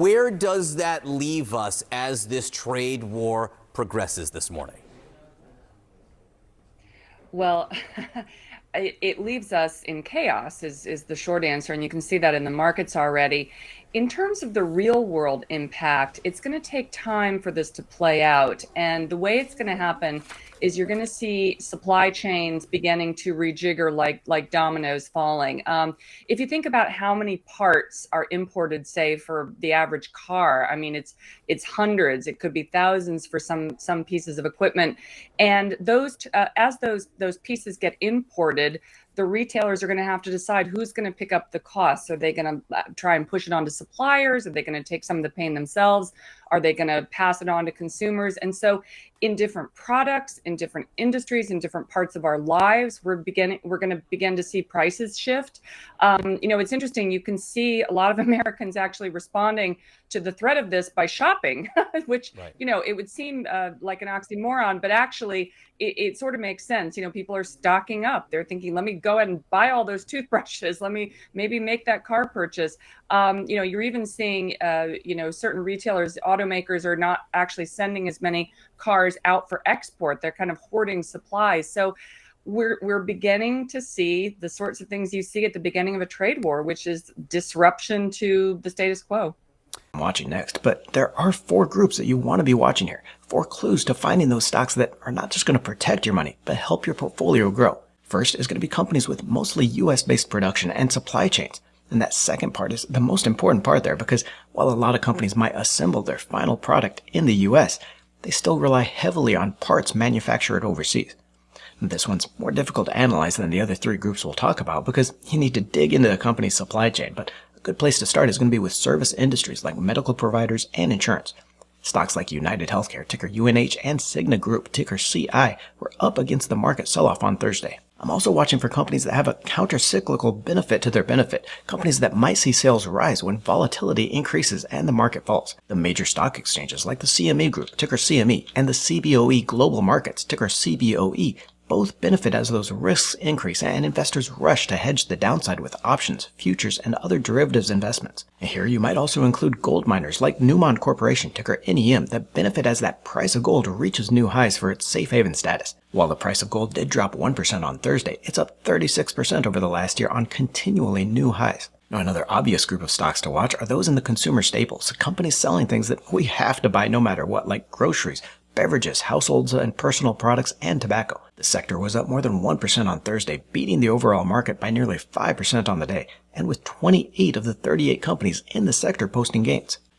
Where does that leave us as this trade war progresses this morning? Well, it leaves us in chaos is the short answer, and you can see that in the markets already. In terms of the real world impact, it's going to take time for this to play out. And the way it's going to happen is you're going to see supply chains beginning to rejigger like dominoes falling. If you think about how many parts are imported, say for the average car, I mean it's hundreds, it could be thousands for some pieces of equipment, and as those pieces get imported, the retailers are going to have to decide who's going to pick up the costs. Are they going to try and push it on to suppliers? Are they going to take some of the pain themselves? Are they going to pass it on to consumers? And so, in different products, in different industries, in different parts of our lives, we're going to begin to see prices shift. It's interesting. You can see a lot of Americans actually responding to the threat of this by shopping, which Right. it would seem like an oxymoron, but actually it sort of makes sense. People are stocking up. They're thinking, let me go ahead and buy all those toothbrushes. Let me maybe make that car purchase. You're even seeing, certain retailers, automakers are not actually sending as many cars out for export. They're kind of hoarding supplies. So we're beginning to see the sorts of things you see at the beginning of a trade war, which is disruption to the status quo. I'm watching next, but there are 4 groups that you want to be watching here. 4 clues to finding those stocks that are not just going to protect your money, but help your portfolio grow. First is going to be companies with mostly US-based production and supply chains. And that second part is the most important part there, because while a lot of companies might assemble their final product in the US, they still rely heavily on parts manufactured overseas. This one's more difficult to analyze than the other 3 groups we'll talk about because you need to dig into the company's supply chain, but a good place to start is going to be with service industries like medical providers and insurance. Stocks like United Healthcare, ticker UNH, and Cigna Group, ticker CI, were up against the market sell-off on Thursday. I'm also watching for companies that have a counter-cyclical benefit to their benefit, companies that might see sales rise when volatility increases and the market falls. The major stock exchanges like the CME Group, ticker CME, and the CBOE Global Markets, ticker CBOE, both benefit as those risks increase and investors rush to hedge the downside with options, futures, and other derivatives investments. And here you might also include gold miners like Newmont Corporation, ticker NEM, that benefit as that price of gold reaches new highs for its safe haven status. While the price of gold did drop 1% on Thursday, it's up 36% over the last year on continually new highs. Now, another obvious group of stocks to watch are those in the consumer staples, companies selling things that we have to buy no matter what, like groceries, beverages, households and personal products, and tobacco. The sector was up more than 1% on Thursday, beating the overall market by nearly 5% on the day, and with 28 of the 38 companies in the sector posting gains.